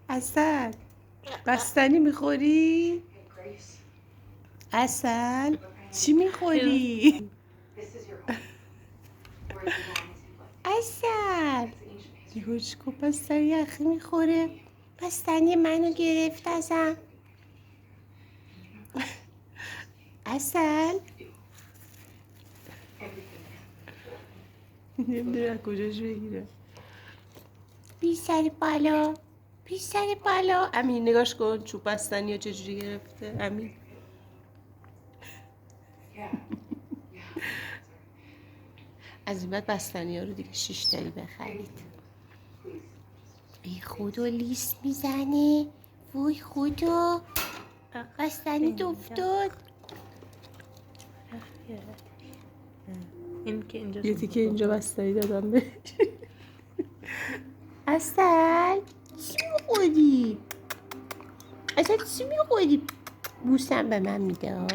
عسل بستنی میخوری؟ عسل چی میخوری؟ عسل یهوش کو بستنی یخی میخوره. بستنی منو گرفت ازم. عسل نمیدونه از کجاش بگیره. بی سر بالا بی سر بالا. امین نگاش کن چوب بستنی ها چجوری گرفته. امین از این بعد بستنی ها رو دیگه 6 تایی بخرید. ای خدا لیست میزنه. وای خدا بستنی افتاد. این که اینجا یه تیکه اینجا بستنی دادم بهش. عسل چی میخوری؟ عسل چی میخوری؟ بوسم به من میده.